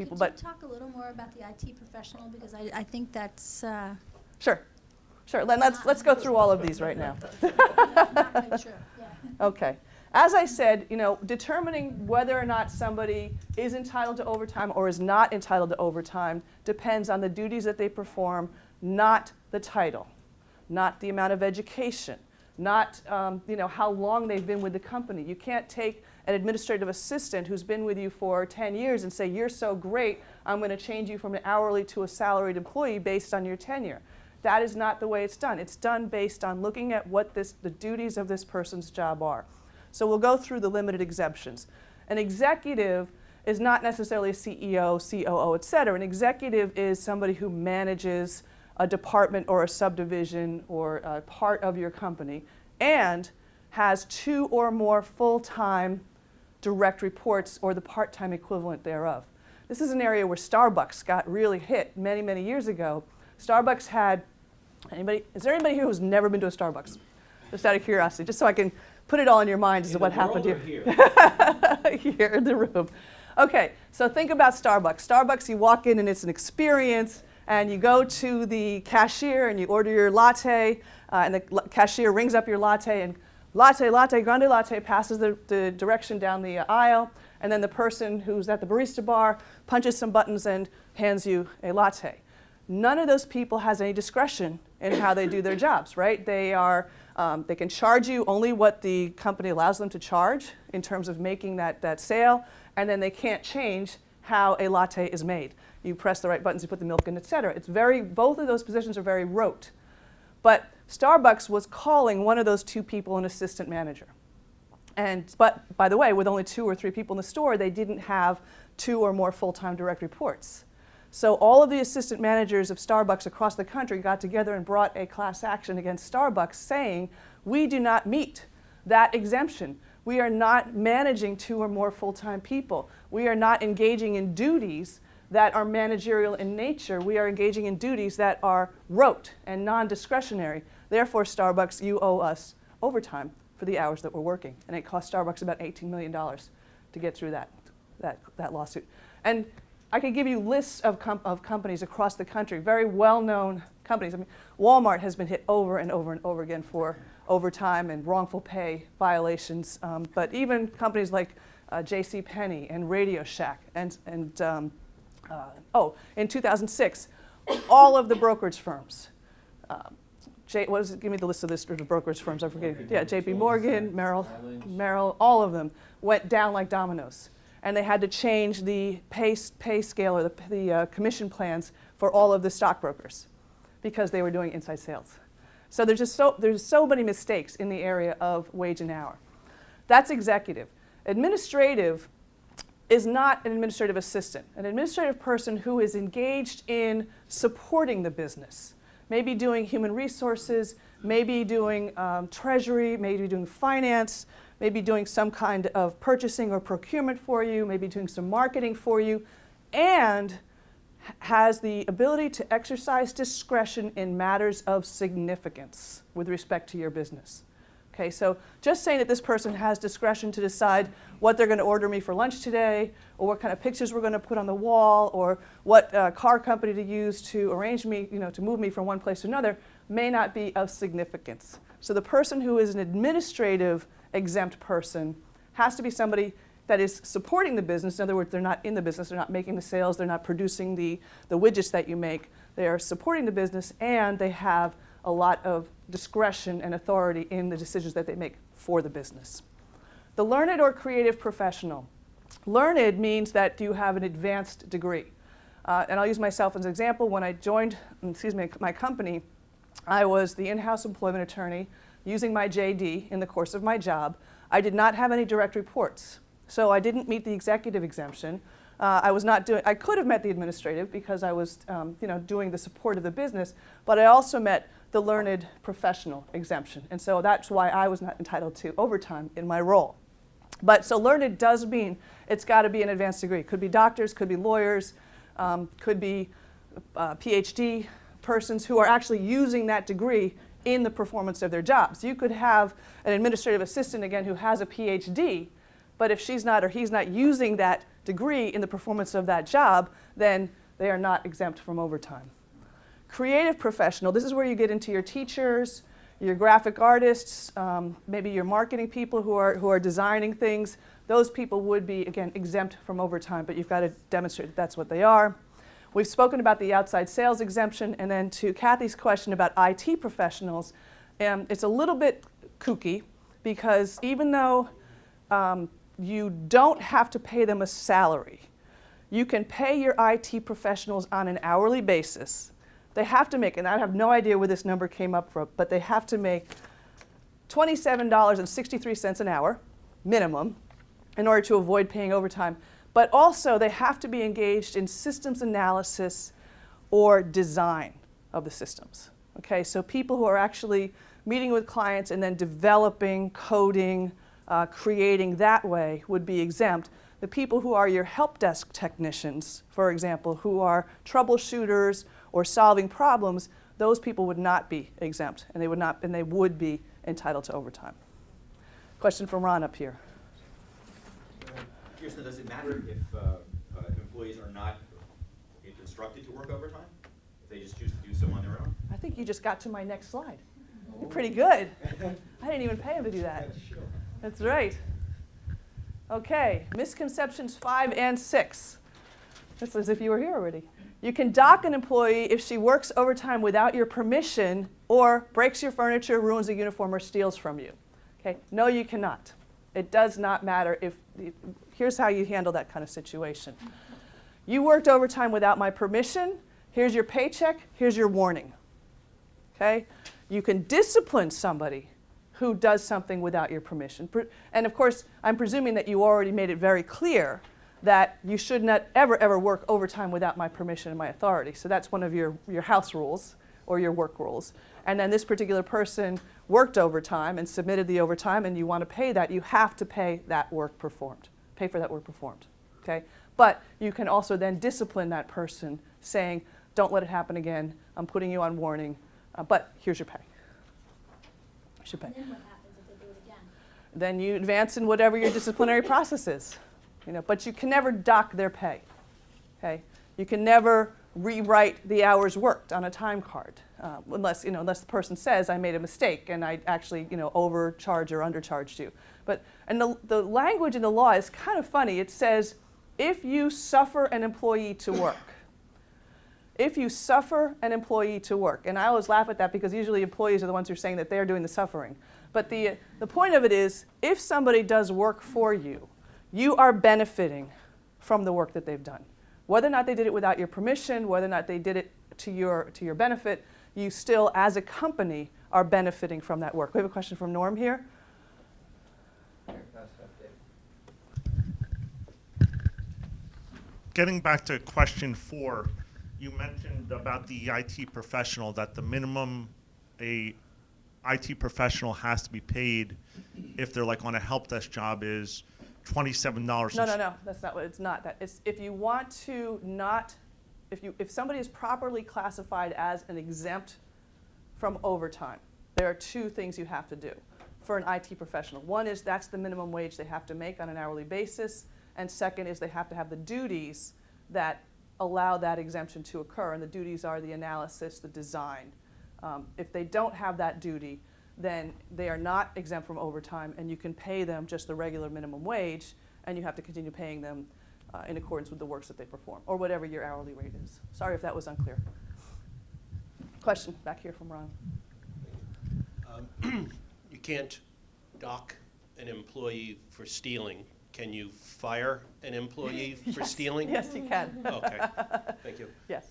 people. Could you talk a little more about the IT professional, because I think that's Sure. Let's go through all of these right now. not quite true. Yeah. Okay. As I said, determining whether or not somebody is entitled to overtime or is not entitled to overtime depends on the duties that they perform, not the title, not the amount of education, not how long they've been with the company. You can't take an administrative assistant who's been with you for 10 years and say, you're so great, I'm going to change you from an hourly to a salaried employee based on your tenure. That is not the way it's done. It's done based on looking at what the duties of this person's job are. So we'll go through the limited exemptions. An executive is not necessarily a CEO, COO, et cetera. An executive is somebody who manages a department or a subdivision or a part of your company and has 2 or more full-time direct reports or the part-time equivalent thereof. This is an area where Starbucks got really hit many, many years ago. Starbucks had, is there anybody here who's never been to a Starbucks? Just out of curiosity, just so I can put it all in your mind as to what happened here. Here in the room. Okay, so think about Starbucks. Starbucks, you walk in and it's an experience, and you go to the cashier and you order your latte, and the cashier rings up your latte, and latte, grande latte, passes the direction down the aisle, and then the person who's at the barista bar punches some buttons and hands you a latte. None of those people has any discretion in how they do their jobs, right? They can charge you only what the company allows them to charge in terms of making that sale, and then they can't change how a latte is made. You press the right buttons, you put the milk in, et cetera. Both of those positions are very rote. But Starbucks was calling one of those 2 people an assistant manager. But by the way, with only 2 or 3 people in the store, they didn't have 2 or more full-time direct reports. So all of the assistant managers of Starbucks across the country got together and brought a class action against Starbucks saying, we do not meet that exemption. We are not managing 2 or more full-time people. We are not engaging in duties that are managerial in nature. We are engaging in duties that are rote and non-discretionary. Therefore, Starbucks, you owe us overtime for the hours that we're working. And it cost Starbucks about $18 million to get through that lawsuit. And I could give you lists of companies across the country, very well-known companies. I mean, Walmart has been hit over and over and over again for overtime and wrongful pay violations. But even companies like JCPenney and Radio Shack and in 2006, all of the brokerage firms. Give me the list of the brokerage firms. I forget. Yeah, J.P. Morgan, Merrill, all of them went down like dominoes. And they had to change the pay scale or the commission plans for all of the stockbrokers because they were doing inside sales. So there's so many mistakes in the area of wage and hour. That's executive. Administrative is not an administrative assistant. An administrative person who is engaged in supporting the business, maybe doing human resources, maybe doing treasury, maybe doing finance, maybe doing some kind of purchasing or procurement for you, maybe doing some marketing for you, and has the ability to exercise discretion in matters of significance with respect to your business. Okay, so just saying that this person has discretion to decide what they're going to order me for lunch today, or what kind of pictures we're going to put on the wall, or what car company to use to arrange me, to move me from one place to another, may not be of significance. So the person who is an administrative exempt person has to be somebody that is supporting the business. In other words, they're not in the business, they're not making the sales, they're not producing the widgets that you make. They are supporting the business, and they have a lot of discretion and authority in the decisions that they make for the business. The learned or creative professional. Learned means that you have an advanced degree. And I'll use myself as an example. When I joined my company, I was the in-house employment attorney using my JD in the course of my job. I did not have any direct reports, so I didn't meet the executive exemption. I could have met the administrative because I was doing the support of the business, but I also met the learned professional exemption, and so that's why I was not entitled to overtime in my role. But so learned does mean it's got to be an advanced degree. Could be doctors, could be lawyers, could be PhD persons who are actually using that degree in the performance of their jobs. You could have an administrative assistant, again, who has a PhD, but if she's not or he's not using that degree in the performance of that job, then they are not exempt from overtime. Creative professional, this is where you get into your teachers, your graphic artists, maybe your marketing people who are designing things. Those people would be, again, exempt from overtime, but you've got to demonstrate that that's what they are. We've spoken about the outside sales exemption, and then to Kathy's question about IT professionals, it's a little bit kooky because even though you don't have to pay them a salary, you can pay your IT professionals on an hourly basis. They have to make, and I have no idea where this number came up from, but they have to make $27.63 an hour, minimum, in order to avoid paying overtime. But also, they have to be engaged in systems analysis or design of the systems. Okay, so people who are actually meeting with clients and then developing, coding, creating that way would be exempt. The people who are your help desk technicians, for example, who are troubleshooters or solving problems, those people would not be exempt, and they would be entitled to overtime. Question from Ron up here. Kirsten, does it matter if employees are not instructed to work overtime? If they just choose to do so on their own? I think you just got to my next slide. You're pretty good. I didn't even pay him to do that. That's right. Okay, misconceptions 5 and 6. That's as if you were here already. You can dock an employee if she works overtime without your permission or breaks your furniture, ruins a uniform, or steals from you. Okay, no, you cannot. It does not matter if, here's how you handle that kind of situation. You worked overtime without my permission, here's your paycheck, here's your warning. Okay? You can discipline somebody who does something without your permission. And of course, I'm presuming that you already made it very clear that you should not ever work overtime without my permission and my authority. So that's one of your house rules or your work rules. And then this particular person worked overtime and submitted the overtime, and you want to pay that, you have to pay that work performed. Pay for that work performed. Okay? But you can also then discipline that person, saying, don't let it happen again, I'm putting you on warning, but here's your pay. Here's your pay. And then what happens if they do it again? Then you advance in whatever your disciplinary process is. But you can never dock their pay. Okay? You can never rewrite the hours worked on a time card, unless the person says I made a mistake and I actually overcharged or undercharged you. And the language in the law is kind of funny. It says if you suffer an employee to work. If you suffer an employee to work, and I always laugh at that because usually employees are the ones who are saying that they're doing the suffering. But the point of it is, if somebody does work for you, you are benefiting from the work that they've done. Whether or not they did it without your permission, whether or not they did it to your benefit, you still, as a company, are benefiting from that work. We have a question from Norm here. Getting back to question 4, you mentioned about the IT professional, that the minimum a IT professional has to be paid if they're like on a help desk job is $27. No, that's not what it's not. That it's if you want to not, if somebody is properly classified as an exempt from overtime, there are 2 things you have to do for an IT professional. One is that's the minimum wage they have to make on an hourly basis, and second is they have to have the duties that allow that exemption to occur, and the duties are the analysis, the design. If they don't have that duty, then they are not exempt from overtime, and you can pay them just the regular minimum wage, and you have to continue paying them in accordance with the works that they perform, or whatever your hourly rate is. Sorry if that was unclear. Question back here from Ron. You can't dock an employee for stealing. Can you fire an employee for stealing? Yes, you can. Okay, thank you. Yes.